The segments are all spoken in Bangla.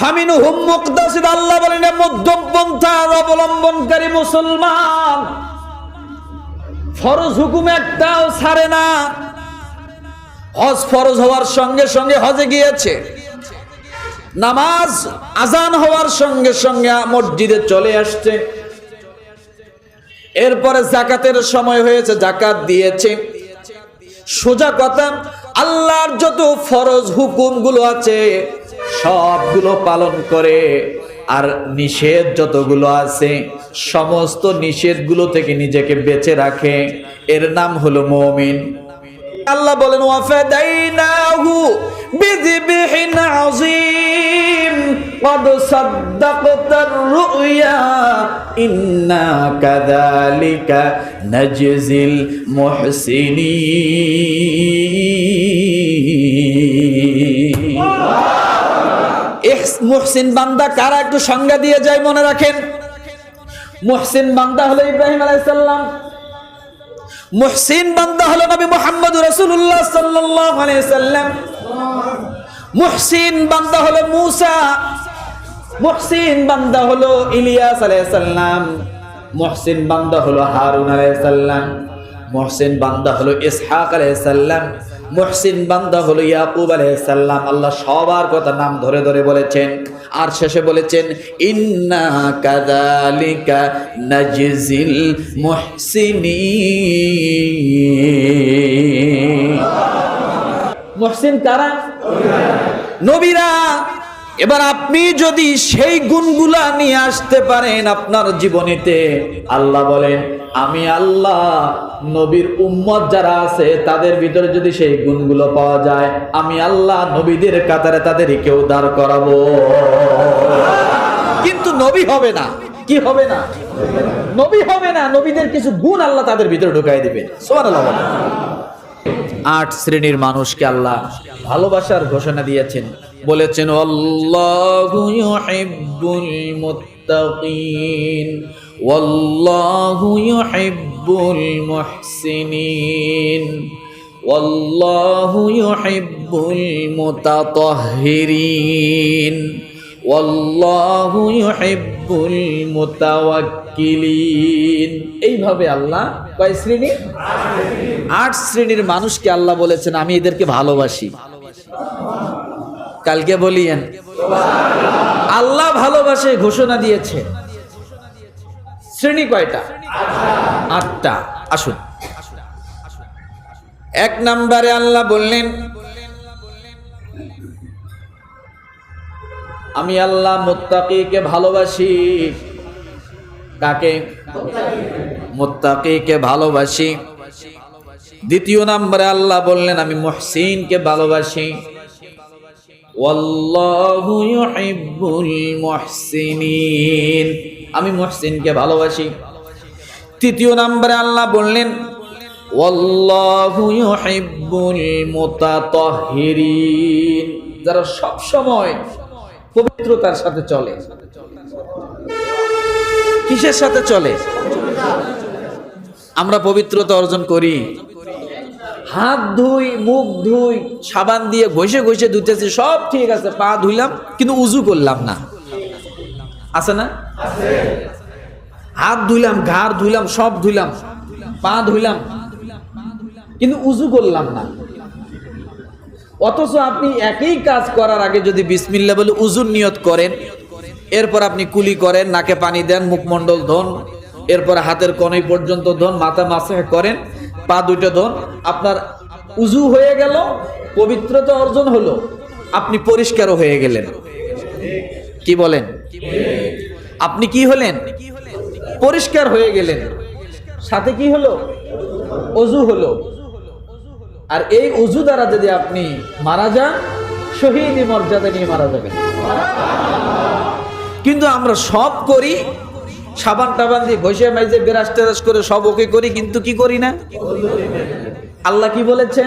ফামিনহুম মুকতাসিদ, আল্লাহ বলেন মধ্যম পন্থার অবলম্বনকারী মুসলমান ফরজ হুকুম একটাও ছাড়ে না। হজ ফরজ হওয়ার সঙ্গে সঙ্গে হজে গিয়েছে, নামাজ আজান হওয়ার সঙ্গে সঙ্গে মসজিদে চলে আসছে, এরপরে যাকাতের সময় হয়েছে যাকাত দিয়েছে। সোজা কথা, আল্লাহর যত ফরজ হুকুমগুলো আছে সবগুলো পালন করে, আর নিষেধ যতগুলো আছে সমস্ত নিষেধগুলো থেকে নিজেকে বেঁচে রাখে, এর নাম হলো মুমিন। আল্লাহ বলেন ওয়াফাদাইনাহু বিযিবহিন আযীম ক্বাদ সাদ্দাকতার রুয়া ইন্না কাযালিকা নাজজিল মুহসিনিন। মুহসিন বান্দা কারা একটু সংজ্ঞা দিয়ে যায়, মনে রাখেন। মুহসিন বান্দা হলো ইব্রাহিম আলাইহিস সালাম, মুহসিন বান্দা হলো নবী মুহাম্মদ রাসূলুল্লাহ সাল্লাল্লাহু আলাইহি সাল্লাম, মুহসিন বান্দা হলো মূসা, মুহসিন বান্দা হলো ইলিয়াস আলাইহিস সালাম, মুহসিন বান্দা হলো হারুন আলাইহিস সালাম, মুহসিন বান্দা হলো ইসহাক আলাইহিস সালাম, মুহসিন বান্দা হলো ইয়াকুব আলাইহিস সালাম। আল্লাহ সবার কথা নাম ধরে ধরে বলেছেন, আর শেষে বলেছেন ইন্না কাযালিকা নাজজিল মুহসিনিন। মুহসিন কারা? নবীরা। এবার আপনি যদি সেই গুণগুলা নিয়ে আসতে পারেন আপনার জীবনেতে, আল্লাহ বলেন আমি আল্লাহ নবীর উম্মত যারা আছে তাদের ভিতরে যদি সেই গুণগুলো পাওয়া যায়, আমি আল্লাহ নবীদের কাতারে তাদেরকেও দাঁড় করাবো। কিন্তু নবী হবে না। কি হবে না? নবী হবে না। নবীদের কিছু গুণ আল্লাহ তাদের ভিতরে ঢুকাই দিবেন। সুবহানাল্লাহ। ৮ শ্রেণীর মানুষকে আল্লাহ ভালোবাসার ঘোষণা দিয়েছেন, বলেছেন আল্লাহু ইউহিব্বুল মুত্তাকিন ওয়াল্লাহু ইউহিব্বুল মুহসিনিন ওয়াল্লাহু ইউহিব্বুল মুতাতাহহিরিন ওয়াল্লাহু ইউহিব্বুল মুতাওয়াক্কিলিন। এইভাবে আল্লাহ কয় শ্রেণী? ৮ শ্রেণীর মানুষকে আল্লাহ বলেছেন আমি এদেরকে ভালোবাসি। কালকে বলিয়েন আল্লাহ ভালোবাসে ঘোষণা দিয়েছে। শ্রেণী কয়টা? ৮টা। আসুন, ১ নম্বরে আল্লাহ বললেন আমি আল্লাহ মুত্তাকিকে ভালোবাসি। কাকে? মুত্তাকিকে ভালোবাসি। ২য় নম্বরে আল্লাহ বললেন আমি মুহসিনকে ভালোবাসি। ওয়াল্লাহু ইউহিব্বুল মুহসিনিন, আমি মুহসিনকে ভালোবাসি। ৩য় নম্বরে আল্লাহ বললেন ওয়াল্লাহু ইউহিব্বুল মুতাতাহহিরিন, যারা সব সময় পবিত্রতার সাথে চলে। কিসের সাথে চলে? আমরা পবিত্রতা অর্জন করি, হাত ধুই, মুখ ধুই, সাবান দিয়ে ঘষে ঘষে ধুতেছি, সব ঠিক আছে, পা ধুইলাম কিন্তু উজু করলাম না। আছে না? হাত ধুইলাম, ঘাড় ধুইলাম, সব ধুইলাম, পা ধুইলাম কিন্তু উজু করলাম না। অথচ আপনি একই কাজ করার আগে যদি বিসমিল্লাহ বলে উজুর নিয়ত করেন, এরপর আপনি কুলি করেন, নাকে পানি দেন, মুখমণ্ডল ধোন, এরপর হাতের কনুই পর্যন্ত ধোন, মাথা মাসাহ করেন, পা দুটো ধোন, আপনার উজু হয়ে গেল, পবিত্রতা অর্জন হলো, আপনি পরিষ্কারও হয়ে গেলেন। কি বলেন? আপনি কি হলেন? পরিষ্কার হয়ে গেলেন। সাথে কি হলো? ওযু হলো। আর এই ওযু দ্বারা যদি আপনি মারা যান, শহীদি মর্যাদা নিয়ে মারা যাবেন। কিন্তু আমরা সব করি, সাবান টাবান দিয়ে ঘষে মাইজে বেরাস টেরাস করে সব ওকে করি, কিন্তু কি করি না। আল্লাহ কি বলেছে?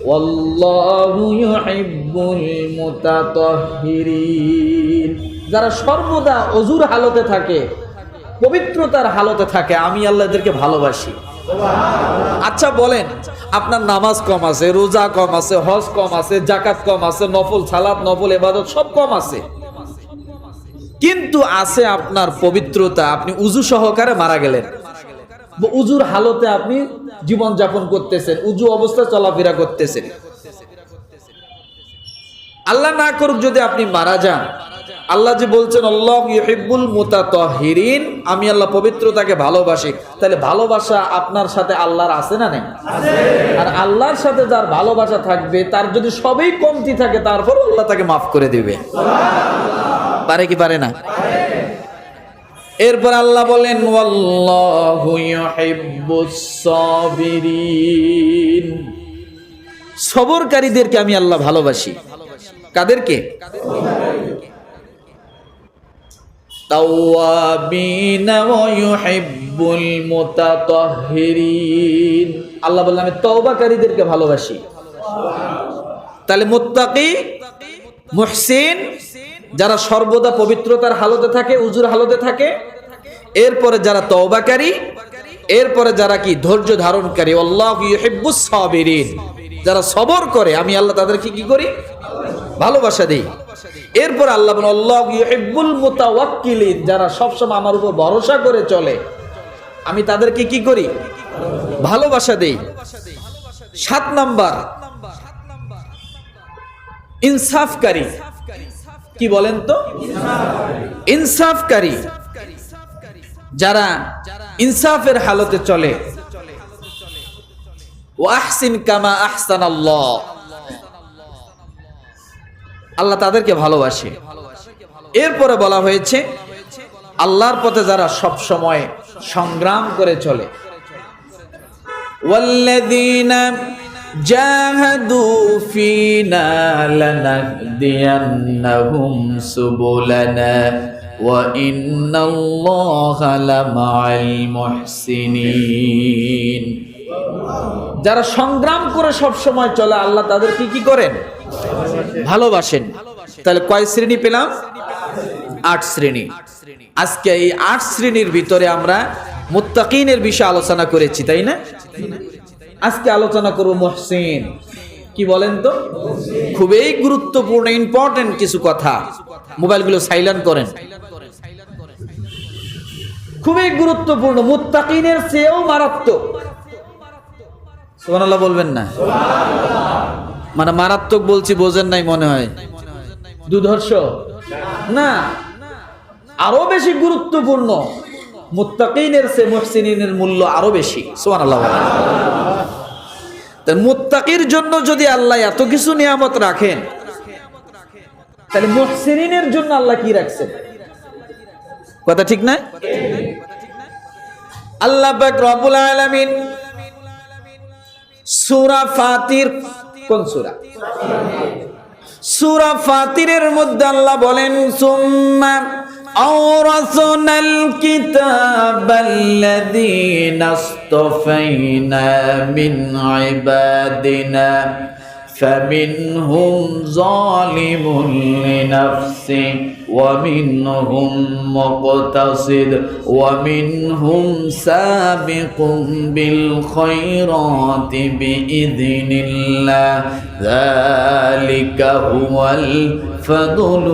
ওয়াল্লাহু ইউহিব্বুল মুতাতাহহিরিন, যারা সর্বদা ওযুর হালতে থাকে, পবিত্রতার হালতে থাকে, আমি আল্লাহ এদেরকে ভালোবাসি। আচ্ছা বলেন, আপনার নামাজ কম আছে, রোজা কম আছে, হজ কম আছে, যাকাত কম আছে, নফল সালাত, নফল ইবাদত সব কম আছে, কিন্তু আছে আপনার পবিত্রতা, আপনি উজু সহকারে মারা গেলেন, উজুর হালতে আপনি জীবন যাপন করতেছেন, উজু অবস্থায় চলাফেরা করতেছেন। আল্লাহ না করুক যদি আপনি মারা যান, আল্লাহ যে বলছেন আল্লাহু ইউহিব্বুল মুতাতাহহিরিন, আমি আল্লাহ পবিত্রতাকে ভালোবাসি, তাহলে ভালোবাসা আপনার সাথে আল্লাহর আছে না নেই? আর আল্লাহর সাথে যার ভালোবাসা থাকবে, তার যদি সবই কমতি থাকে, তারপর আল্লাহ তাকে মাফ করে দিবে। পারে কি পারে না? এরপর আল্লাহ বলেন ওয়াল্লাহু ইউহিব্বুস সাবিরিন, সবরকারীদেরকে আমি আল্লাহ ভালোবাসি। কাদেরকে? তাওয়াবিনা ওয়া ইউহিব্বুল মুতাতাহহিরিন, আল্লাহ বললেন আমি তওবাকারীদেরকে ভালোবাসি। তাহলে মুত্তাকি, মুহসিন, যারা সর্বদা পবিত্রতার হালতে থাকে, উজুর হালতে থাকে, এরপরে যারা তওবাকারী, এরপরে যারা কি ধৈর্য ধারণকারী, আল্লাহু ইউহিব্বুস সাবিরিন, যারা সবর করে আমি আল্লাহ তাদেরকে কি করি? ভালোবাসা দেই। এরপর আল্লাহ বলেন আল্লাহু ইউহিব্বুল মুতাওয়াক্কিলিন, যারা সবসময় আমার উপর ভরসা করে চলে, আমি তাদেরকে কি করি? ভালোবাসা দেই। 7 নাম্বার ইনসাফকারী। কি বলেন তো? ইনসাফকারী, যারা ইনসাফের হালতে চলে। ওয়া আহসিন কামা আহসানাল্লাহ, আল্লাহ তাদেরকে ভালোবাসে। এরপরে বলা হয়েছে আল্লাহর পথে যারা সব সময় সংগ্রাম করে চলে। ওয়াল্লাযীনা জাহাদু ফীনা লানাহদিয়ান্নাহুম সুবুলানা ওয়া ইন্নাল্লাহা লামাআল মুহসিনিন, যারা সংগ্রাম করে সব সময় চলে, আল্লাহ তাদেরকে কি করেন? ভালোবাসেন। তাহলে কয় শ্রেণী পেলাম? 8 শ্রেণী। আজকে এই 8 শ্রেণীর ভিতরে আমরা মুত্তাকিনের বিষয়ে আলোচনা করেছি, তাই না? আজকে আলোচনা করব মুহসিন। কি বলেন তো? খুবই গুরুত্বপূর্ণ ইম্পর্টেন্ট কিছু কথা। মোবাইলগুলো সাইলেন্ট করেন। খুবই গুরুত্বপূর্ণ, মুত্তাকিনের চেয়েও মারাত্মক। সুবহানাল্লাহ বলবেন না? মানে মারাত্মক বলছি বোঝেন নাই মনে হয়, দুর্ধর্ষ না, আরো বেশি গুরুত্বপূর্ণ। মুত্তাকিনের চেয়ে মুহসিনের মূল্য আরো বেশি। সুবহানাল্লাহ। তাই মুত্তাকির জন্য যদি আল্লাহ এত কিছু নিয়ামত রাখেন, তাহলে মুহসিনের জন্য আল্লাহ কি রাখছেন? কথা ঠিক না? আল্লাহ পাক রব্বুল আলামিন সূরা ফাতির, কোন সূরা? সূরা ফাতিরের মধ্যে আল্লাহ বলেন সুম্মা আওরাসনাল কিতাবাল্লাযীনা ইসতাফাইনা মিন ইবাদিনা فمنهم ظالم لنفسه ومنهم مقتصد ومنهم سابق بالخيرات بإذن الله ذلك هو الفضل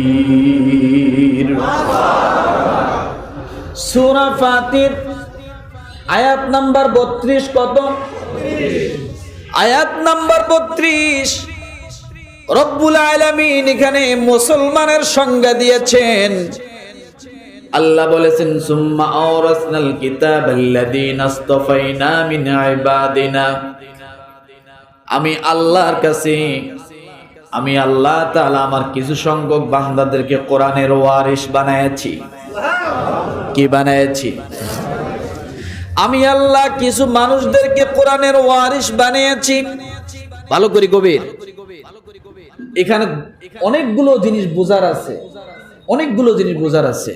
الكبير। সূরা ফাতির আয়াত নাম্বার 32। কত? আয়াত নাম্বার 32। রব্বুল আলামিন এখানে মুসলমানের সংজ্ঞা দিয়েছেন। আল্লাহ বলেছেন সুম্মা আওরাসনাল কিতাবাল্লাযীনা ইসতাফাইনা মিন ইবাদিনা, আমি আল্লাহর কাছে, আমি আল্লাহ তাআলা আমার কিছু সংখ্যক বান্দাদেরকে কোরআনের ওয়ারিস বানায়েছি। কি বানায়েছি? আমি আল্লাহ কিছু মানুষদেরকে কোরআনের ওয়ারিস বানিয়েছি। ভালো করে গভীর, এখানে অনেকগুলো জিনিস বোঝার আছে, অনেকগুলো জিনিস বোঝার আছে।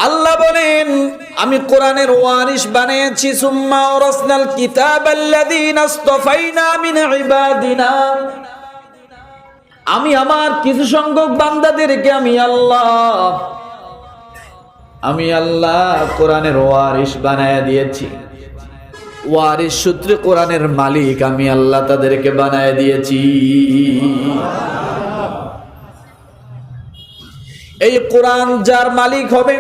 আল্লাহ বলেন আমি কোরআনের ওয়ারিস বানিয়েছি। সুম্মা আওরাসনাল কিতাবাল্লাযীনা ইসতাফাইনা মিন ইবাদিনা, আমি আমার কিছু সংখ্যক বান্দাদেরকে আমি আল্লাহ কোরআনের ওয়ারিস বানায়া দিয়েছি। ওয়ারিস সূত্রে কোরআনের মালিক আমি আল্লাহ তাদেরকে বানায়া দিয়েছি। এই কোরআন যার মালিক হবে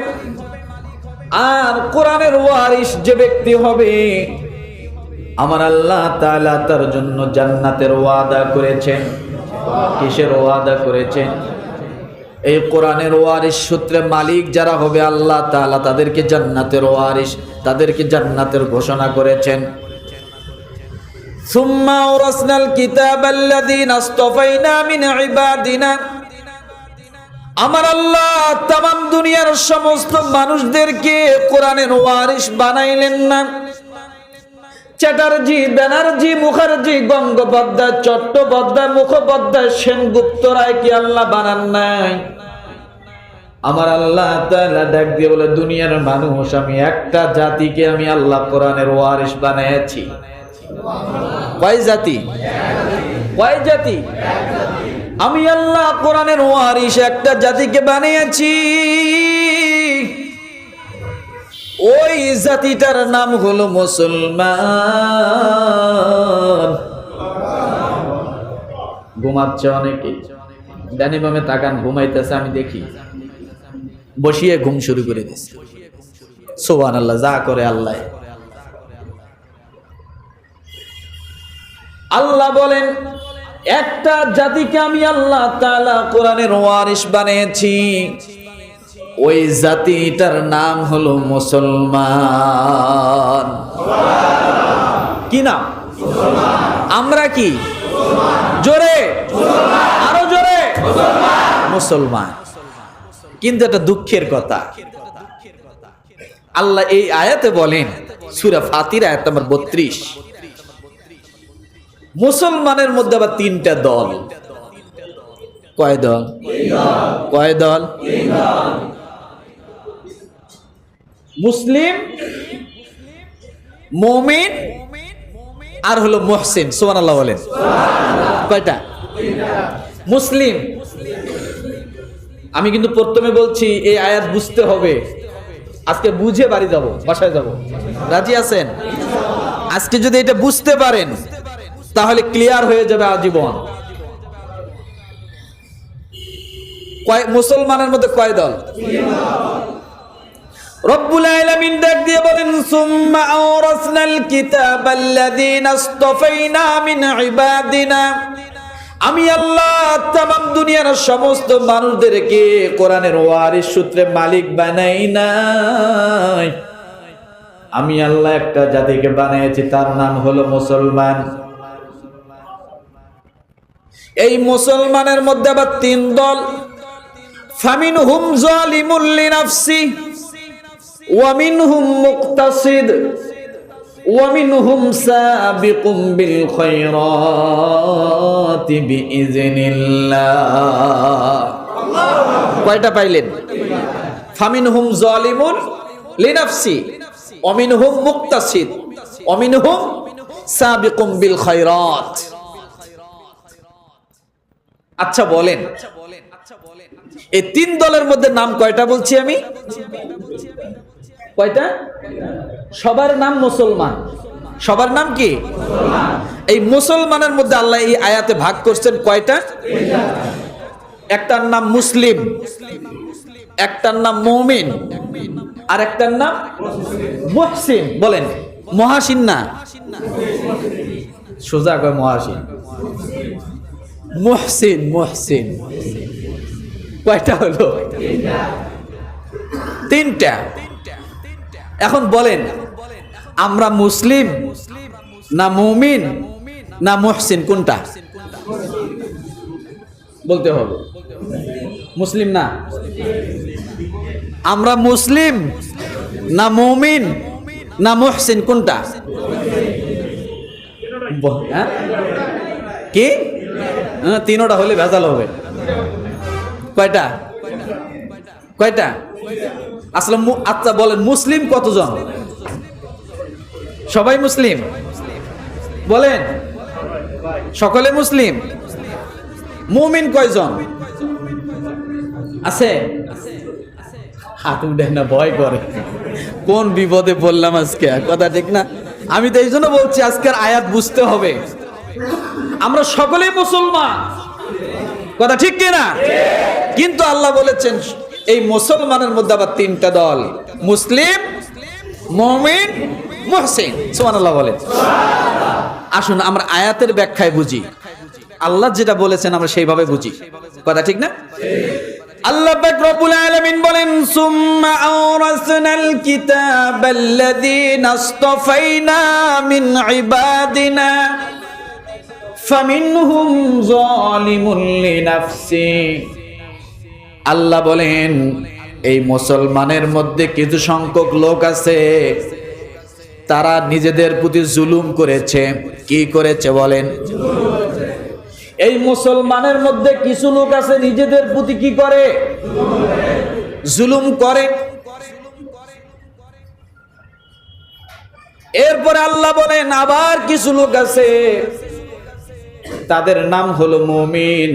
আর কোরআনের ওয়ারিস যে ব্যক্তি হবে, আমার আল্লাহ তাআলা তার জন্য জান্নাতের ওয়াদা করেছেন। কিসের ওয়াদা করেছেন? এই কোরআনের ওয়ারিস সূত্রে মালিক যারা হবে আল্লাহ তাআলা তাদেরকে জান্নাতের ওয়ারিস, তাদেরকে জান্নাতের ঘোষণা করেছেন। সুম্মা আওরাসনাল কিতাবাল্লাযীনা আসতাফাইনা মিন ইবাদিনা, আমার আল্লাহ তামাম দুনিয়ার সমস্ত মানুষদেরকে কোরআনের ওয়ারিস বানাইলেন না। চ্যাটার্জি, ব্যানার্জি, মুখার্জি, গঙ্গোপাধ্যায়, চট্টোপাধ্যায়, মুখোপাধ্যায়, সেনগুপ্ত রায় কি আল্লাহ বানান নাই? আমার আল্লাহ তাআলা ডাক দিয়ে বলে, দুনিয়ার মানুষ, আমি একটা জাতিকে আমি আল্লাহ কোরআনের ওয়ারিস বানাইছি। কয় জাতি? কয় জাতি? আমি আল্লাহ কোরআনের ওয়ারিস একটা জাতিকে বানিয়েছি। ওই জাতিটার নাম হলো মুসলমান। ঘুমাচ্ছে অনেকে, ডানে বামে তাকান, ঘুমাইতেছে, আমি দেখি, বসিয়ে ঘুম শুরু করে দিচ্ছে। সুবহানাল্লাহ, যা করে আল্লাহ। আল্লাহ বলেন, একটা জাতিকে আমি আল্লাহ তাআলা কোরআনের ওয়ারিস বানিয়েছি, ওই জাতিটার নাম হলো মুসলমান। কি নাম? আমরা কি? জোরে, আরো জোরে, মুসলমান। কিন্তু এটা দুঃখের কথা, আল্লাহ এই আয়াতে বলেন, সূরা ফাতির আয়াত নম্বর 32, মুসলমানের মধ্যে আবার তিনটা দল। কয় দল? কয় দল? মুসলিম, মুমিন, আর হলো মুহসিন। সুবহানাল্লাহ বলেন। কয়টা? মুসলিম। আমি কিন্তু প্রথমে বলছি এই আয়াত বুঝতে হবে, আজকে বুঝে বাড়ি যাব, বাসায় যাব। রাজি আছেন? আজকে যদি এটা বুঝতে পারেন তাহলে ক্লিয়ার হয়ে যাবে আজীবন। মুসলমানের মধ্যে কয় দল? রব্বুল আলামিন ডাক দিয়ে বলেন, সুম্মা আওরাসনাল কিতাবাল্লাযীনা আসতাফাইনা মিন ইবাদিনা, আমি আল্লাহ তামাম দুনিয়ার সমস্ত মানুষদেরকে কোরআনের ওয়ারিস সূত্রে মালিক বানাই নাই। আমি আল্লাহ একটা জাতিকে বানিয়েছি, তার নাম হলো মুসলমান। এই মুসলমানের মধ্যে আবার তিন দল। ফামিনহুম যালিমুল লিনাফসি ওয়া মিনহুম মুকতাসিদ ওয়া মিনহুম সাবিকুম বিল খায়রাতি বিইজনিল্লাহ। কয়টা পাইলেন? ফামিনহুম যালিমুল লিনাফসি ওয়া মিনহুম মুকতাসিদ ওয়া মিনহুম সাবিকুম বিল খায়রাত। আচ্ছা বলেন, এই তিন দলের মধ্যে নাম কয়টা বলছি আমি? কয়টা? সবার নাম মুসলমান। সবার নাম কি? এই মুসলমানের মধ্যে আল্লাহ এই আয়াতে ভাগ করছেন কয়টা? একটার নাম মুসলিম, একটার নাম মুমিন, আর একটার নাম মুহসিন। বলেন, মহাসিন না, সোজা কয় মহাসিন। মুহসিন, মুহসিন। কয়টা হলো? তিনটা। এখন বলেন, আমরা মুসলিম না মুমিন না মুহসিন, কোনটা বলতে হবে? মুসলিম না? আমরা মুসলিম না মুমিন না মুহসিন, কোনটা? কি? তিনোটা হলে ভেজাল হবে। কয়টা? কয়টা? আসলে আচ্ছা বলেন, মুসলিম কতজন? সবাই মুসলিম? বলেন, সকলে মুসলিম? মুমিন কয়জন আছে? হাত উঠে না, ভয় করে। কোন বিপদে বললাম আজকে, কথা ঠিক না? আমি তো এই জন্য বলছি আজকের আয়াত বুঝতে হবে। আমরা সকলেই মুসলমান, কথা ঠিক কিনা? কিন্তু আল্লাহ বলেছেন এই মুসলমানের মধ্যে আবার তিনটা দল, মুসলিম, মুমিন, মুহসিন। সুবহানাল্লাহ বলেন। আসুন আমরা আয়াতের ব্যাখ্যায় বুঝি, আল্লাহ যেটা বলেছেন আমরা সেইভাবে বুঝি, কথা ঠিক না? আল্লাহ পাক রব্বুল আলামিন বলেন, সুম্মা আওরাসনাল কিতাবাল্লাযীনা ইসতাফাইনা মিন ইবাদিনা ফামিনহুম যালিমুন লিনাফসি। আল্লাহ বলেন এই মুসলমানের মধ্যে কিছু সংখ্যক লোক আছে, তারা নিজেদের প্রতি জুলুম করেছে। কি করেছে বলেন? এই মুসলমানের মধ্যে কিছু লোক আছে নিজেদের প্রতি কি করে? জুলুম করে। এরপরে আল্লাহ বলেন আবার কিছু লোক আছে তাদের নাম হলো মুমিন,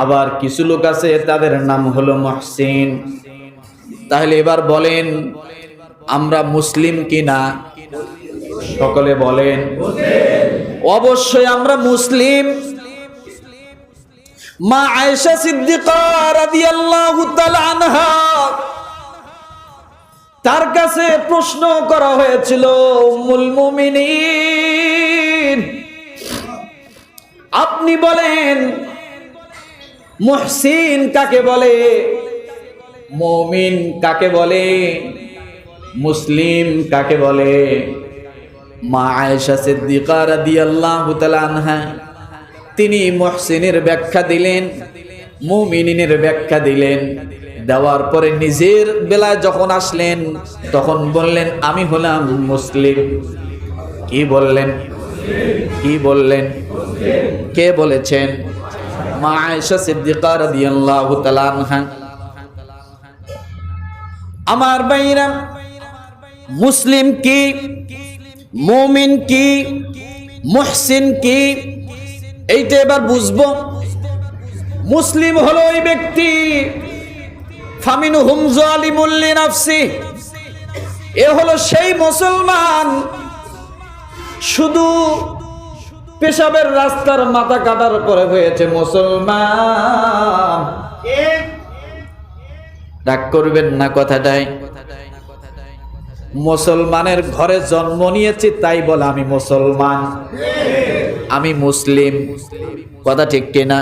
আবার কিছু লোক আছে তাদের নাম হলো মুহসিন। তাহলে এবার বলেন আমরা মুসলিম কিনা? সকলে বলেন অবশ্যই আমরা মুসলিম। মা আয়েশা সিদ্দিকা রাদিয়াল্লাহু তাআলা আনহা, তার কাছে প্রশ্ন করা হয়েছিল, উম্মুল মুমিনিন আপনি বলেন মুহসিন কাকে বলে, মুমিন কাকে বলে, মুসলিম কাকে বলে? মা আয়েশা সিদ্দিকা রাদিয়াল্লাহু তাআলা আনহা তিনি মুহসিনের ব্যাখ্যা দিলেন, মুমিনের ব্যাখ্যা দিলেন। দেওয়ার পরে নিজের বেলায় যখন আসলেন তখন বললেন আমি হলাম মুসলিম। কি বললেন? কি বললেন? কে বলেছেন? মা আয়েশা সিদ্দিকা রাদিয়াল্লাহু তাআলা আনহা। আমার ভাইরা, মুসলিম কি, মুমিন কি, মুহসিন কি, এইটা এবার বুঝবো। মুসলিম হলো ওই ব্যক্তি ফামিনহুম যালিমুন লিনাফসি, এ হলো সেই মুসলমান শুধু পেশাবের রাস্তার মাথা কাটার পরে হয়েছে মুসলমান। রাগ করবেন না কথাটাই। মুসলমানের ঘরে জন্ম নিয়েছি তাই বলে আমি মুসলমান, আমি মুসলিম, কথা ঠিক কিনা?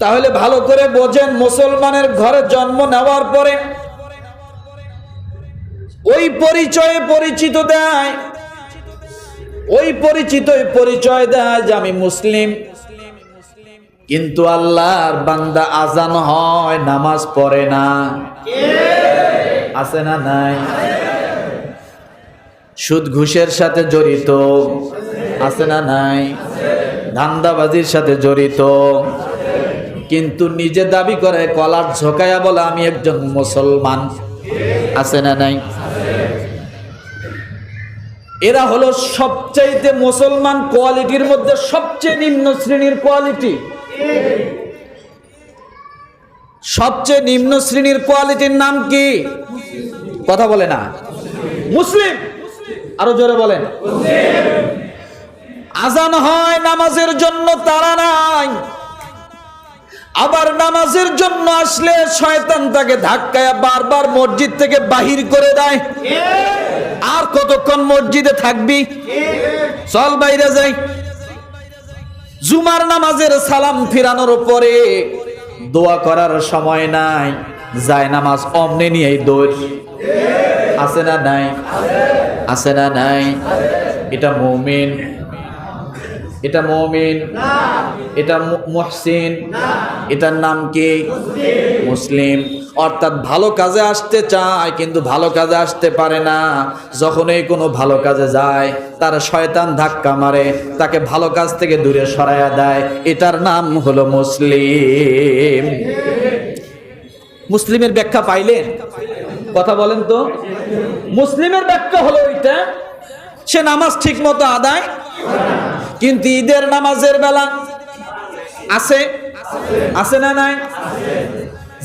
তাহলে ভালো করে বোঝেন, মুসলমানের ঘরে জন্ম নেওয়ার পরে ওই পরিচয়ে পরিচিত দেয়, ওই পরিচয় দেয় যে আমি মুসলিম। কিন্তু আল্লাহর বান্দা আজান হয়, নামাজ পড়ে না, আছে না নাই? সুদ ঘুষের সাথে জড়িত, আছে না নাই? ধান্দাবাজির সাথে জড়িত, কিন্তু নিজে দাবি করে কলার ঝোকায়া বলে আমি একজন মুসলমান, আছে না নাই? এরা হলো সবচাইতে মুসলমান কোয়ালিটির মধ্যে সবচেয়ে নিম্ন শ্রেণীর কোয়ালিটি। সবচেয়ে নিম্ন শ্রেণীর কোয়ালিটির নাম কি? কথা বলে না। মুসলিম। আরো জোরে বলেন। আজান হয় নামাজের জন্য তারা নাই, আবার নামাজের জন্য আসলে শয়তান তাকে ধাক্কায় বারবার মসজিদ থেকে বাহির করে দেয়। আর কতক্ষণ মসজিদে থাকবি, চল বাইরে যাই। জুমার নামাজের সালাম ফিরানোর পরে দোয়া করার সময় নাই, যায় নামাজ অমনে নিয়ে দৌড়, আছে না নাই? আছে না নাই? এটা মুমিন, এটা মুমিন, এটা মুহসিন, এটার নাম কি? মুসলিম। অর্থাৎ ভালো কাজে আসতে চায় কিন্তু ভালো কাজে আসতে পারে না। যখনই কোনো ভালো কাজে যায় তার শয়তান ধাক্কা মারে, তাকে ভালো কাজ থেকে দূরে সরাইয়া দেয়। এটার নাম হলো মুসলিম। মুসলিমের ব্যাখ্যা পাইলেন? কথা বলেন তো। মুসলিমের ব্যাখ্যা হলো এটা, সে নামাজ ঠিক মতো আদায়, কিন্তু ঈদের নামাজের বেলা আছে, আছে না নাই?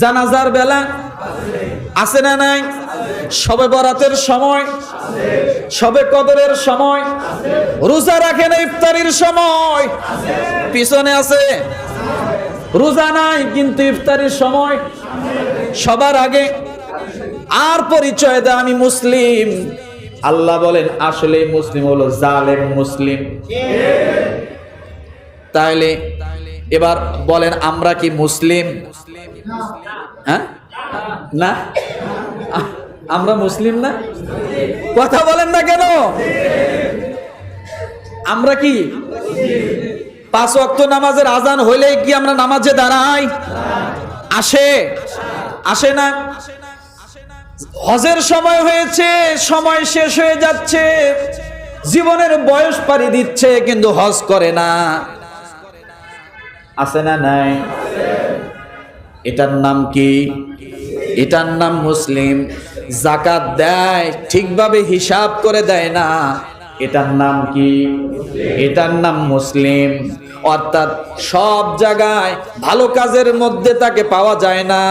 জানাজার বেলা আছে না নাই? শবে বরাতের সময়, শবে কদরের সময়, রোজা রাখে না ইফতারির সময়, পিছনে আছে। রোজা নাই কিন্তু ইফতারির সময় সবার আগে আর পরিচয় দেয় আমি মুসলিম। আল্লাহ বলেন আসলে মুসলিম হলো জালেম মুসলিম। তাহলে এবার বলেন আমরা কি মুসলিম? হ্যাঁ না, আমরা মুসলিম না? কথা বলেন না কেন? আমরা কি 5 ওয়াক্ত নামাজের আজান হইলেই কি আমরা নামাজে দাঁড়াই? আসে না? হজের সময় হয়েছে, সময় শেষ হয়ে যাচ্ছে, জীবনের বয়স পাড়ি দিচ্ছে, কিন্তু হজ করে না। আছে না নাই? এটার নাম কি? এটার নাম মুসলিম। যাকাত দেয়, ঠিকভাবে হিসাব করে দেয় না, এটার নাম কি? এটার নাম মুসলিম। অর্থাৎ সব জায়গায় ভালো কাজের মধ্যে তাকে পাওয়া যায় না,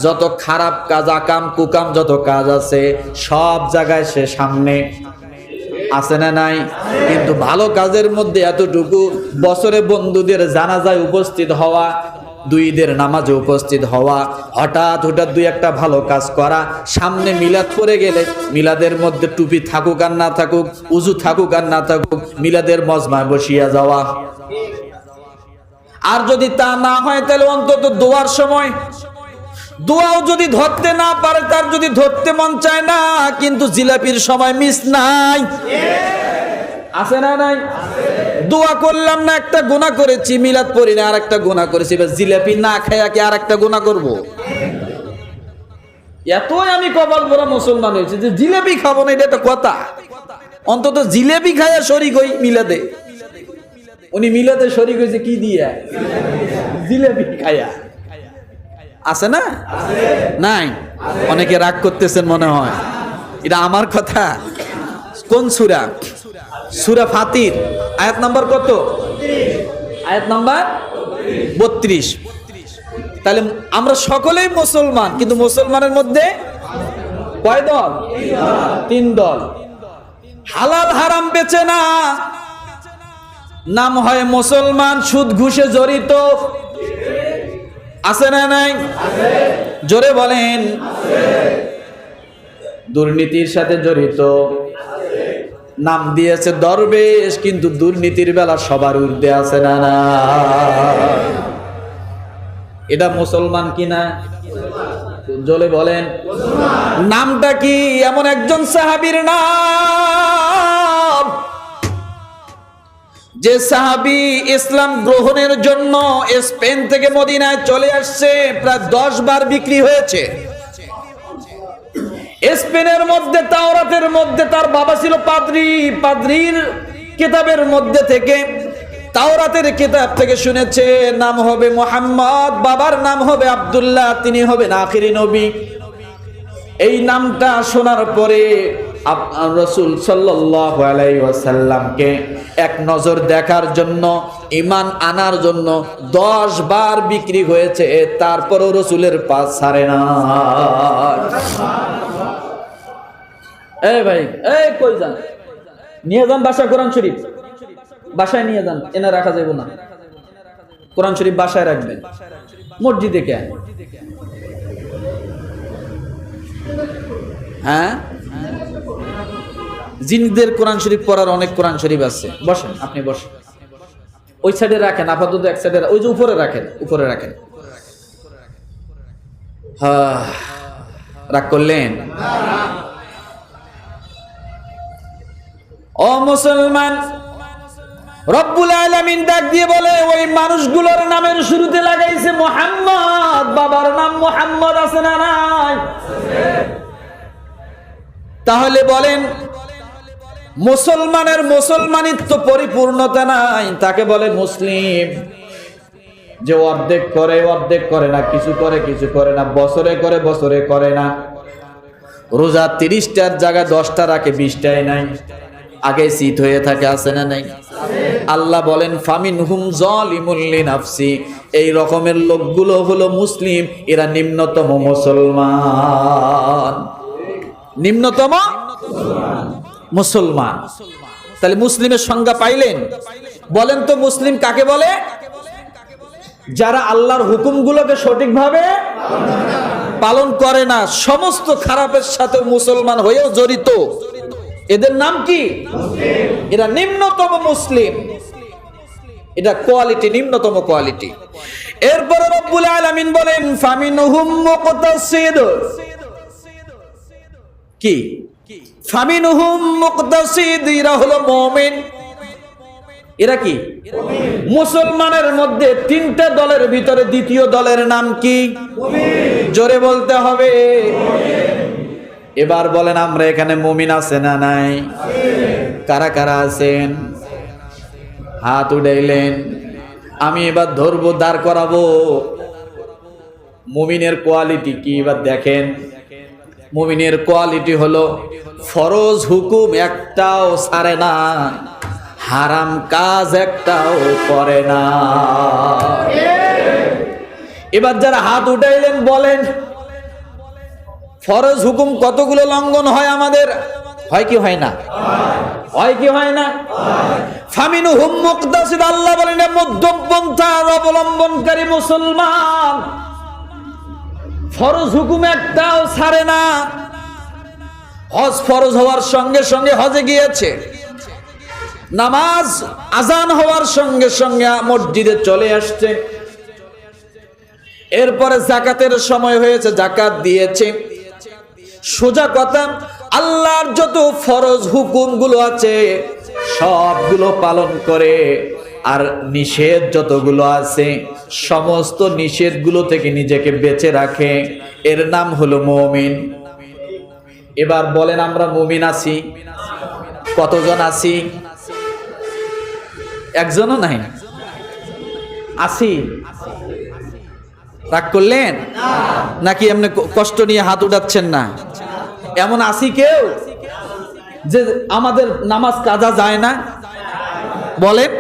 যত খারাপ কাজ, আকাম কুকাম যত কাজ আছে সব জায়গায় সে সামনে। আছে না নাই? কিন্তু ভালো কাজের মধ্যে এতটুকু, বছরে বন্ধুদের জানাজায় উপস্থিত হওয়া, 2 ঈদের নামাজে উপস্থিত হওয়া, হঠাৎ 2 একটা ভালো কাজ করা, সামনে মিলাদ পড়ে গেলে মিলাদের মধ্যে টুপি থাকুক আর না থাকুক, উজু থাকুক আর না থাকুক, মিলাদের মজমায় বসিয়া যাওয়া। আর যদি তা না হয় তাহলে অন্তত দোয়ার সময় দোয়াও যদি ধরতে না পারে, তার যদি ধরতে মন চায় না, কিন্তু জিলাপির সময় মিস নাই। আছে না নাই? দোয়া করলাম না, একটা গুনাহ করেছি, মিলাদ পড়ি না আর একটা গুনাহ করেছি, এবার জিলাপি না খাইয়া কি আর একটা গুনাহ করব? এতই আমি কপাল পোড়া মুসলমান হয়েছে যে জিলাপি খাবো না, এটা একটা কথা। অন্তত জিলাপি খাইয়া শরীক হই মিলাদে। উনি মিলাদে শরীক হয়েছে কি দিয়া? জিলাপি খাইয়া। আছে না? নাই? অনেকে রাগ করতেছেন মনে হয়। এটা আমার কথা। কোন সূরা? সূরা ফাতির, আয়াত নাম্বার কত? আয়াত নাম্বার 32। তাহলে আমরা সকলেই মুসলমান, কিন্তু মুসলমানের মধ্যে কয় দল? 3 দল। হালাল হারাম বেচে না, নাম হয় মুসলমান, সুদ ঘুষে জড়িত। আছে না নাই? জোরে বলেন। দুর্নীতির সাথে জড়িত, নাম দিয়েছে দরবেশ, কিন্তু দুর্নীতির বেলা সবার ঊর্ধ্বে আছে না না? এটা মুসলমান কিনা? জোরে বলেন। নামটা কি? এমন একজন সাহাবীর নাম, যে সাহাবী ইসলাম গ্রহণের জন্য স্পেন থেকে মদিনায় চলে আসছে, প্রায় 10 বার বিক্রি হয়েছে। স্পেনের মধ্যে তাওরাতের মধ্যে তার বাবা ছিল পাদ্রী, পাদ্রীর কিতাবের মধ্যে থেকে, তাওরাতের কিতাব থেকে শুনেছে নাম হবে মুহাম্মদ, বাবার নাম হবে আব্দুল্লাহ, তিনি হবেন আখিরি নবী। এই নামটা শোনার পরে রাসূল সাল্লাল্লাহু আলাইহি ওয়াসাল্লামকে এক নজর দেখার জন্য, ঈমান আনার জন্য 10 বার বিক্রি হয়েছে, তারপরও রাসূলের পাশ ছাড়ে না। এই ভাই, এই কই যান? নিয়ে যান বাসায় কোরআন শরীফ, বাসায় নিয়ে যান, এনে রাখা যাবে না। কোরআন শরীফ বাসায় রাখবেন, মসজিদে কেন? হ্যাঁ, জিনদের কোরআন শরীফ পড়ার অনেক কোরআন শরীফ আছে। বসেন, আপনি বসেন, ওই সাইডে রাখেন, আপাতত এক সাইডে, ওই যে উপরে রাখেন, উপরে রাখেন। হ্যাঁ, রাগ করলেন? ও মুসলমান, রব্বুল আলামিন ডাক দিয়ে বলে, ওই মানুষগুলোর নামের শুরুতে লাগাইছে মুহাম্মদ, বাবার নাম মুহাম্মদ। আছে না নাই? তাহলে বলেন, মুসলমানের মুসলমানিত্ব পরিপূর্ণতা নাই, তাকে বলে মুসলিম। যে অর্ধেক করে অর্ধেক করে না, কিছু করে কিছু করে না, বছরে করে বছরে করে না, রোজা 30টার জায়গায় 10টা রাখে, 20টাই নাই, আগে শীত হয়ে থাকে। আছে না নাই? আল্লাহ বলেন ফামিনহুম যালিমুল লিনাফসি, এই রকমের লোকগুলো হলো মুসলিম, এরা নিম্নতম মুসলমান, নিম্নতম মুসলমান। তাহলে মুসলিমের সংজ্ঞা পাইলেন? বলেন তো মুসলিম কাকে বলে? যারা আল্লাহর হুকুমগুলোকে সঠিকভাবে পালন করে না, সমস্ত খারাপের সাথে মুসলমান হয়েও জড়িত, এদের নাম কি? এরা নিম্নতম মুসলিম। এটা কোয়ালিটি, নিম্নতম কোয়ালিটি। এরপরে রব্বুল আলামিন বলেন ফামিনহুম মুকতাসিদ। কি? ফামিনহুম মুকতাসিদ, এরা হলো মুমিন। এরা কি? মুসলমানের মধ্যে তিনটা দলের ভিতরে দ্বিতীয় দলের নাম কি? জোরে বলতে হবে। এবার বলেন আমরা এখানে মুমিন আছে না নাই? কারা কারা আছেন? হাত উঠাইলেন। আমি এবার ধরবো, দাঁড় করাবো। মুমিনের কোয়ালিটি কি এবার দেখেন। মুমিনের কোয়ালিটি হলো ফরজ হুকুম একটাও ছাড়ে না, হারাম কাজ একটাও করে না। এবার যারা হাত উঠাইলেন বলেন ফরজ হুকুম কতগুলো লঙ্ঘন হয় আমাদের? হয় কি হয় না? হয় কি হয় না? ফামিনহুম মুকতাসিদ, আল্লাহ বলেন মধ্যপন্থার অবলম্বনকারী মুসলমান ফরজ হুকুম একটাও ছাড়ে না। হজ ফরজ হওয়ার সঙ্গে সঙ্গে হজে গিয়েছে, নামাজ আজান হওয়ার সঙ্গে সঙ্গে মসজিদে চলে আসছে, এরপরে যাকাতের সময় হয়েছে যাকাত দিয়েছে। সোজা কথা, আল্লাহর যত ফরজ হুকুমগুলো আছে সবগুলো পালন করে, আর নিষেধ যতগুলো আছে সমস্ত নিষেধগুলো থেকে নিজেকে বেঁচে রাখে। এর নাম হলো মুমিন। এবার বলেন আমরা মুমিন আছি? কতজন আছি? একজনও নাই? আছি? রাগ করলেন নাকি এমনি কষ্ট নিয়ে হাত উঠাচ্ছেন না? এমন আছি কেউ যে আমাদের নামাজ কাজা যায় না? বলেন,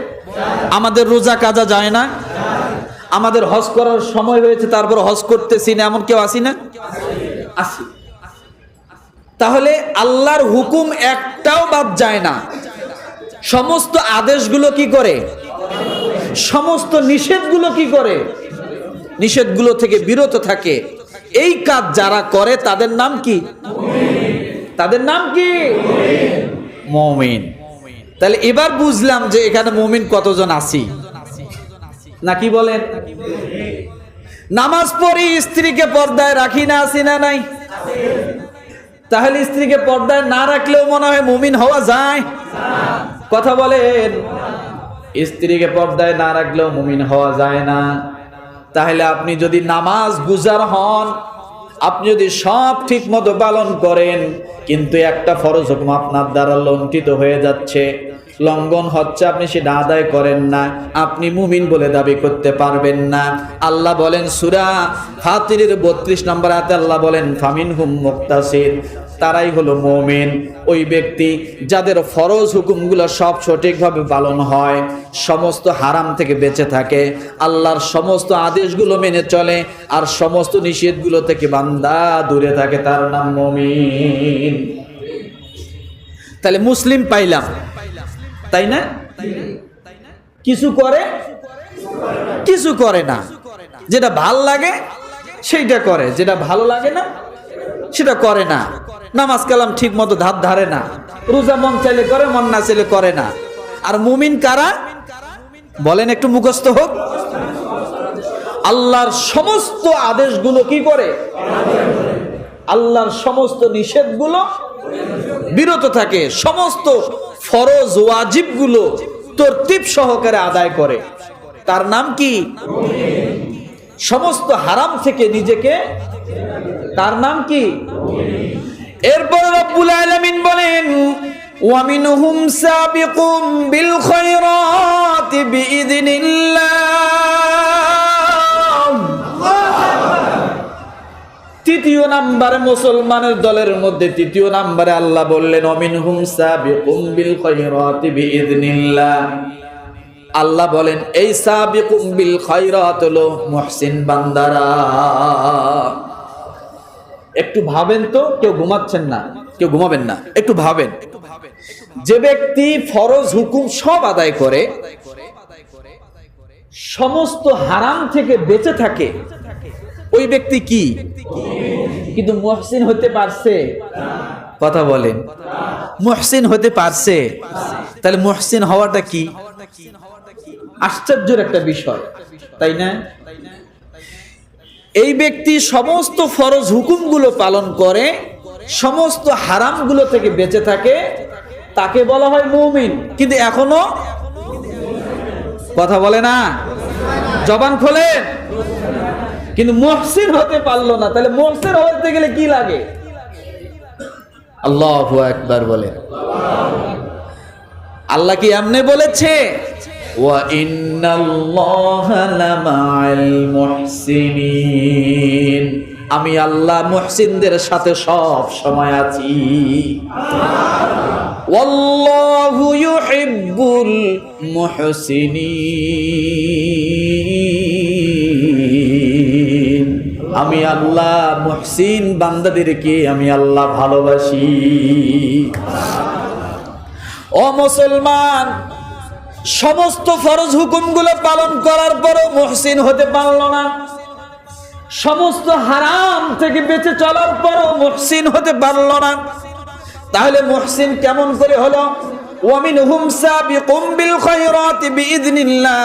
আমাদের রোজা কাজা যায় না? আমাদের হজ করার সময় হয়েছে তারপর হজ করতেছি না, এমন কেউ আছি না? আছি। তাহলে আল্লাহর হুকুম একটাও বাদ যায় না, সমস্ত আদেশগুলো কি করে, সমস্ত নিষেধগুলো কি করে, নিষেধগুলো থেকে বিরত থাকে। এই কাজ যারা করে তাদের নাম কি? তাদের নাম কি? মুমিন। তাহলে এবার বুঝলাম যে এখানে মুমিন কতজন আছি, নাকি বলেন? নামাজ পড়ি, স্ত্রীকে পর্দায় রাখি না, আছি না নাই? তাহলে স্ত্রীকে পর্দায় না রাখলেও মনে হয় মুমিন হওয়া যায়? কথা বলেন, স্ত্রীকে পর্দায় না রাখলেও মুমিন হওয়া যায় না। তাহলে আপনি যদি নামাজ গুজার হন, আপনি যদি সব ঠিক মতো পালন করেন, কিন্তু একটা ফরজ হুকুম আপনার দ্বারা লঙ্ঘিত হয়ে যাচ্ছে, লঙ্ঘন হচ্ছে, আপনি সেটা আদায় করেন না, আপনি মুমিন বলে দাবি করতে পারবেন না। আল্লাহ বলেন সূরা ফাতিরের 32 নম্বর আয়াতে আল্লাহ বলেন ফামিনহুম মুকতাসিদ, তারাই হলো মুমিন। ওই ব্যক্তি যাদের ফরজ হুকুমগুলো সব সঠিকভাবে পালন হয়, সমস্ত হারাম থেকে বেঁচে থাকে, আল্লাহর সমস্ত আদেশগুলো মেনে চলে, আর সমস্ত নিষেধগুলো থেকে বান্দা দূরে থাকে, তার নাম মুমিন। তাহলে মুসলিম পাইলাম, তাই না? কিছু করে, কিছু করে না। যেটা ভাল লাগে সেইটা করে, যেটা ভালো লাগে না সেটা করে না। নামাজ কালাম ঠিক মতো ধারে না, রোজা মন চাইলে করে, মন না চাইলে করে না। আর মুমিন কারা বলেন একটু মুখস্থ হোক। আল্লাহর সমস্ত আদেশগুলো কি করে, আল্লাহর সমস্ত নিষেধগুলো বিরত থাকে, সমস্ত ফরজ ওয়াজিবগুলো তরতিব সহকারে আদায় করে, তার নাম কি? সমস্ত হারাম থেকে নিজেকে, তার নাম কি? এরপর রব্বুল আলামিন বলেন ওয়া মিনহুম সাবিকুম বিল খায়রাতি বিইذনিল্লাহ। তৃতীয় নাম্বারে মুসলমানের দলের মধ্যে তৃতীয় নাম্বারে আল্লাহ বললেন ওয়া মিনহুম সাবিকুম বিল খায়রাতি বিইذনিল্লাহ। আল্লাহ বলেন এই সাবিকুম বিল খায়রাত হলো মুহসিন বান্দারা। একটু ভাবেন তো, কেউ ঘুমাচ্ছেন না, কেউ ঘুমাবেন না, একটু ভাবেন। যে ব্যক্তি ফরজ হুকুম সব আদায় করে, সমস্ত হারাম থেকে বেঁচে থাকে, ওই ব্যক্তি কি? কিন্তু মুহসিন হতে পারছে? কথা বলেন, মুহসিন হতে পারছে? তাহলে মুহসিন হওয়াটা কি? আশ্চর্যের একটা বিষয়, তাই না? এই ব্যক্তি সমস্ত ফরজ হুকুমগুলো পালন করে, সমস্ত হারামগুলো থেকে বেঁচে থাকে, তাকে বলা হয় মুমিন। কিন্তু এখনো কথা বলে না, জবান খোলেন, কিন্তু মুহসিন হতে পারলো না। তাহলে মুহসিন হতে গেলে কি লাগে? আল্লাহু আকবার বলেন। আল্লাহ কি এমনি বলেছে ওয়া ইন্নাল্লাহা লামাআল মুহসিনিন, আমি আল্লাহ মুহসিনদের সাথে সব সময় আছি। ওয়াল্লাহু ইউহিব্বুল মুহসিনিন, আমি আল্লাহ মুহসিন বান্দাদেরকে আমি আল্লাহ ভালোবাসি। ও মুসলমান, সমস্ত ফরজ হুকুমগুলো পালন করার পরও মুহসিন হতে পারলো না, সমস্ত হারাম থেকে বেঁচে চলার পরও মুহসিন হতে পারলো না, তাহলে মুহসিন কেমন করে হলো? ওয়ামিনহুম সাবিকুম বিল খায়রাতি বিইذনিল্লাহ,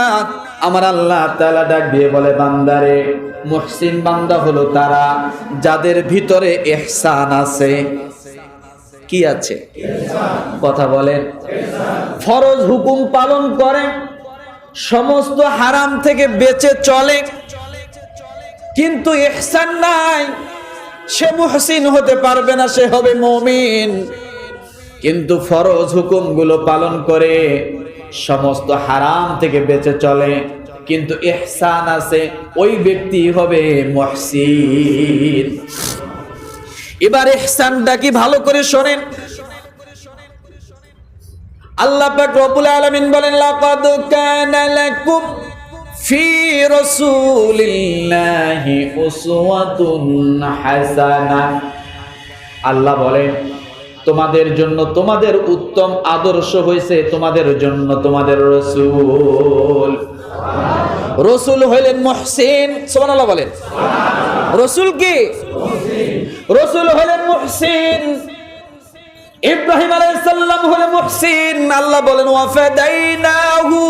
আমার আল্লাহ তাআলা ডাক দিয়ে বলে, বান্দারে, মুহসিন বান্দা হলো তারা যাদের ভিতরে ইহসান আছে। কি আছে? কথা বলেন। ফরজ হুকুম পালন করে, সমস্ত হারাম থেকে বেঁচে চলে, কিন্তু ইহসান নাই, সে মুহসিন হতে পারবে না, সে হবে মুমিন। কিন্তু ফরজ হুকুমগুলো পালন করে, সমস্ত হারাম থেকে বেঁচে চলে, কিন্তু ইহসান আছে, ওই ব্যক্তি হবে মুহসিন। এবার ইহসানটা কি ভালো করে শোনেন। আল্লাহ পাক রব্বুল আলামিন বলেন, লাকাদ কানা লাকুম ফি রাসূলিল্লাহি উসওয়াতুন হাসানাহ, আল্লাহ বলেন তোমাদের জন্য তোমাদের উত্তম আদর্শ হয়েছে তোমাদের জন্য তোমাদের রাসূল। রাসূল হলেন মুহসিন, সুবহানাল্লাহ বলেন। রাসূল কি? রাসূল হলেন মুহসিন। ইব্রাহিম আলাইহিস সালাম হলেন মুহসিন। আল্লাহ বলেন, ওয়া ফাদাইনাহু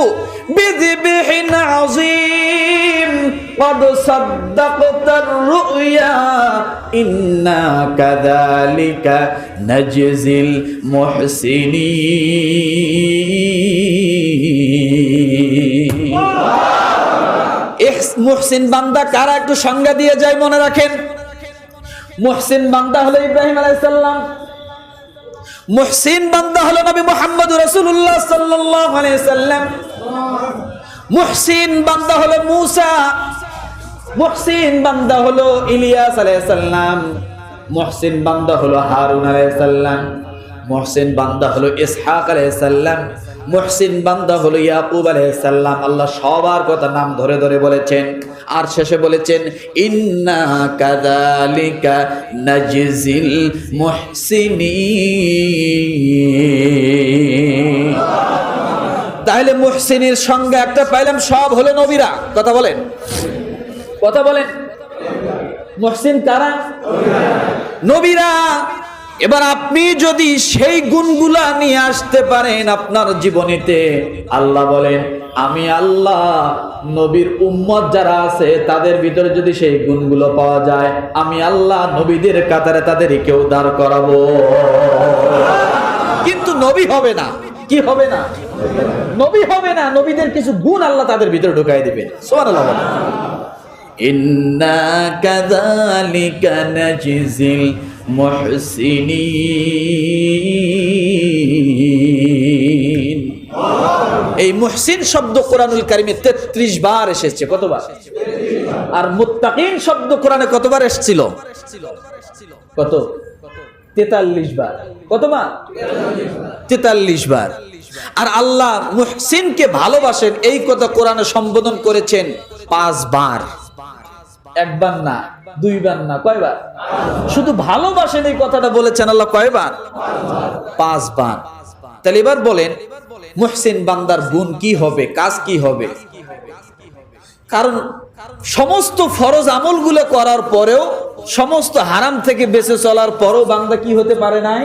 বিযিবহিন আযীম ক্বাদ সাদ্দাকতার রুয়া ইন্না কাযালিকা নাজজিল মুহসিনিন। মুহসিন বান্দা কারা একটু সংজ্ঞা দিয়ে যায়, মনে রাখেন। মুহসিন বান্দা হলো ইব্রাহিম আলাইহিস সালাম, মুহসিন বান্দা হলো নবী মুহাম্মদ রাসূলুল্লাহ সাল্লাল্লাহু আলাইহি সাল্লাম, মুহসিন বান্দা হলো মূসা, মুহসিন বান্দা হলো ইলিয়াস আলাইহিস সালাম, মুহসিন বান্দা হলো হারুন আলাইহিস সালাম, মুহসিন বান্দা হলো ইসহাক আলাইহিস সালাম, মুহসিন বান্দা হলো ইয়াকুব আলাইহিস সালাম। আল্লাহ সবার কথা নাম ধরে ধরে বলেছেন, আর শেষে বলেছেন, ইন্না কাযালিকা নাজজিল মুহসিনিন। তাহলে মুহসিনের সংজ্ঞা একটা পাইলাম, সব হলো নবীরা। কথা বলেন, কথা বলেন। মুহসিন কারা? নবীরা। এবার আপনি যদি সেই গুণগুলা নিয়ে আসতে পারেন আপনার জীবনীতে, আল্লাহ বলেন, আমি আল্লাহ নবীর উম্মত যারা আছে তাদের ভিতরে যদি সেই গুণগুলো পাওয়া যায়, আমি আল্লাহ নবীদের কাতারে তাদেরকেও দাঁড় করাবো। কিন্তু নবী হবে না। কি হবে না? নবী হবে না। নবীদের কিছু গুণ আল্লাহ তাদের ভিতরে ঢুকাই দিবেন। সুবহানাল্লাহ। ইন্না কাযালিকা নাজজিল মুহসিনিন। এই মুহসিন শব্দ কোরআনুল কারীমে 33 বার এসেছে। কতবার? আর মুত্তাকিন শব্দ কোরআনে কতবার এসেছিল? কত? 43 বার। কতবার? 43 বার। আর আল্লাহ মুহসিনকে ভালোবাসেন এই কথা কোরআনে সম্বোধন করেছেন 5 বার। একবার না, 2 বার না, কয়বার? শুধু ভালোবাসেন এই কথাটা বলেছেন আল্লাহ কয়বার? 5 বার। তাহলে এবার বলেন, মুহসিন বান্দার গুণ কি হবে, কাজ কি হবে? কারণ সমস্ত ফরজ আমলগুলো করার পরেও, সমস্ত হারাম থেকে বেঁচে চলার পরও বান্দা কি হতে পারে নাই?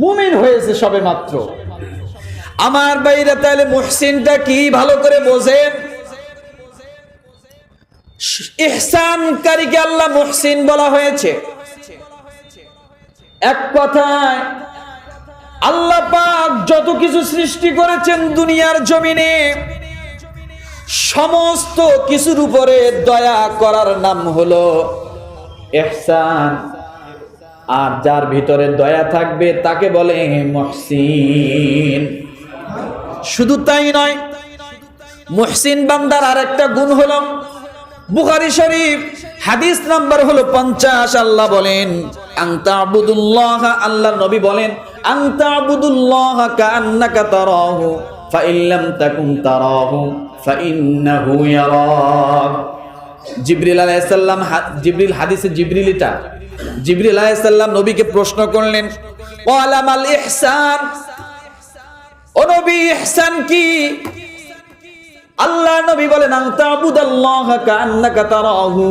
মুমিন হয়েছে সবে মাত্র। আমার ভাইরা, তাহলে মুহসিনটা কি ভালো করে বোঝেন। ইহসানকারীকে আল্লাহ মুহসিন বলা হয়েছে। এক কথায় আল্লাহ পাক যত কিছু সৃষ্টি করেছেন দুনিয়ার জমিনে, সমস্ত কিছুর উপরে দয়া করার নাম হলো ইহসান। আর যার ভিতরে দয়া থাকবে তাকে বলে মুহসিন। শুধু তাই নয়, মুহসিন বান্দার আরেকটা গুণ হলো, বুখারী শরীফ হাদিস নাম্বার হলো 50, আল্লাহ বলেন আনতা আবুদুল্লাহ, আল্লাহর নবী বলেন আনতা আবুদুল্লাহ কাআন্নাকা তারাহু ফাইন লাম তাকুন তারাহু ফাইন্নাহু ইয়ারাক। জিবরিল আলাইহিস সালাম, জিবরিল হাদিসে জিবরিলিটা, জিবরিল আলাইহিস সালাম নবীকে প্রশ্ন করলেন, ওয়ালা মাল ইহসান, ও নবী ইহসান কি? আল্লাহ নবী বলেন আনতা আবুদাল্লাহ কাআন্নাকা তারাহু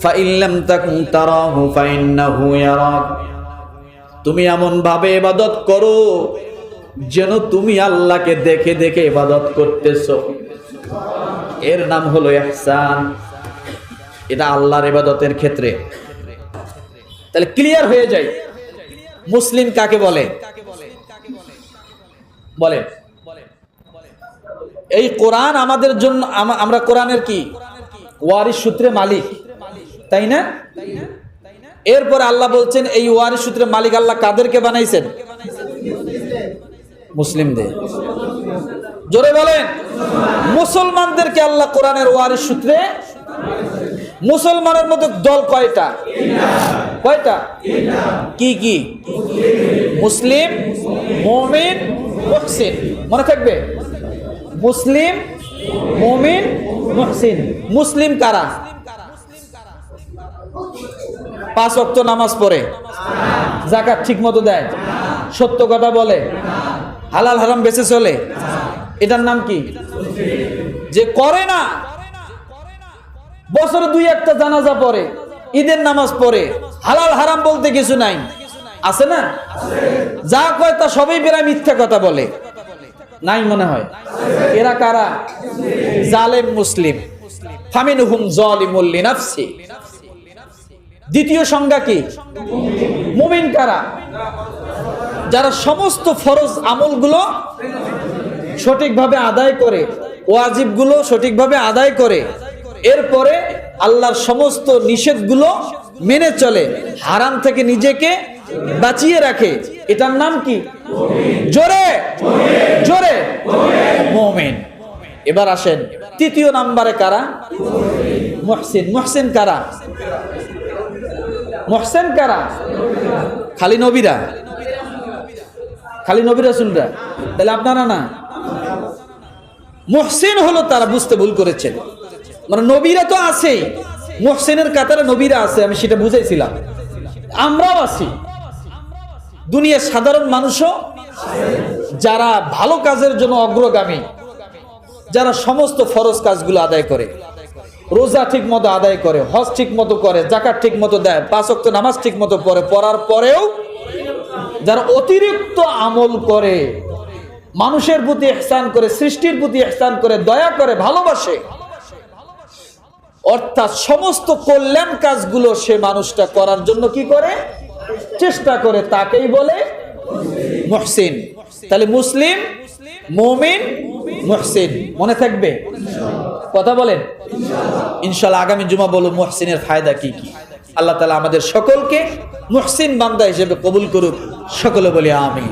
ফাইন লাম তাকুন তারাহু ফাইন্নাহু ইয়ারাক। তুমি এমন ভাবে ইবাদত করো যেন তুমি আল্লাহকে দেখে দেখে ইবাদত করতেছো। এর নাম হলো ইহসান। এটা আল্লাহর ইবাদতের ক্ষেত্রে। তাহলে ক্লিয়ার হয়ে যায় মুসলিম কাকে বলে। বলেন, এই কোরআন আমাদের জন্য, আমরা কোরআনের কি ওয়ারিস সূত্রে মালিক, তাই না? এরপর আল্লাহ বলছেন এই ওয়ারিস সূত্রে মালিক আল্লাহ কাদেরকে বানাইছেন? মুসলিমদের। জোরে বলেন, মুসলমানদেরকে আল্লাহ কোরআনের ওয়ারিস সূত্রে। মুসলমানের মধ্যে দল কয়টা? কয়টা? কি কি? মুসলিম, মুমিন, মুহসিন। মনে থাকবে, মুসলিম, মুমিন, মুহসিন। মুসলিম কারা? 5 ওয়াক্ত নামাজ পড়ে, যাকাত ঠিক মতো দেয়, সত্য কথা বলে, হালাল হারাম বেঁচে চলে, এটার নাম কি? যে করে না, বছরে 2-1টা জানাজা পড়ে, ঈদের নামাজ পড়ে, হালাল হারাম বলতে কিছু নাই, আছে না? যা কয় তা সবই বেরা মিথ্যা কথা বলে, নাই মনে হয়? এরা কারা? জালেম মুসলিম। ফামিনহুম যালিমুল লিনাফসি। দ্বিতীয় সংজ্ঞা কি? মুমিন কারা? যারা সমস্ত ফরজ আমলগুলো সঠিকভাবে আদায় করে, ওয়াজিবগুলো সঠিকভাবে আদায় করে, এরপরে আল্লাহর সমস্ত নিষেধগুলো মেনে চলে, হারাম থেকে নিজেকে বাঁচিয়ে রাখে, এটার নাম কি? জোরে জোরে মুমিন। এবার আসেন তৃতীয় নাম্বারে কারা? মুহসিন। মুহসিন কারা? মুহসিন কারা? খালি নবীরা? খালি নবী রাসূলরা? তাহলে আপনারা না। মুহসিন হলো তারা, বুঝতে ভুল করেছেন, মানে নবীরা তো আছেই, মুহসিনের কাতারে নবীরা আছে, আমি সেটা বুঝাইছিলাম। আমরাও আছি, দুনিয়ার সাধারণ মানুষও যারা ভালো কাজের জন্য অগ্রগামী, যারা সমস্ত ফরজ কাজগুলো আদায় করে, রোজা ঠিক মতো আদায় করে, হজ ঠিক মতো করে, যাকাত ঠিক মতো দেয়, 5 ওয়াক্ত নামাজ ঠিক মতো পড়ে, পড়ার পরেও যারা অতিরিক্ত আমল করে, মানুষের প্রতি ইহসান করে, সৃষ্টির প্রতি ইহসান করে, দয়া করে, ভালোবাসে, অর্থাৎ সমস্ত কল্যাণ কাজগুলো সে মানুষটা করার জন্য কি করে? চেষ্টা করে, তাকেই বলে মুহসিন। তাহলে মুসলিম, মুমিন, মুহসিন। মনে থাকবে? কথা বলেন ইনশাআল্লাহ। আগামী জুমা বলো মুহসিনের ফায়দা কি কি। আল্লাহ তাআলা আমাদের সকলকে মুহসিন বান্দা হিসেবে কবুল করুক। সকলে বলি আমিন।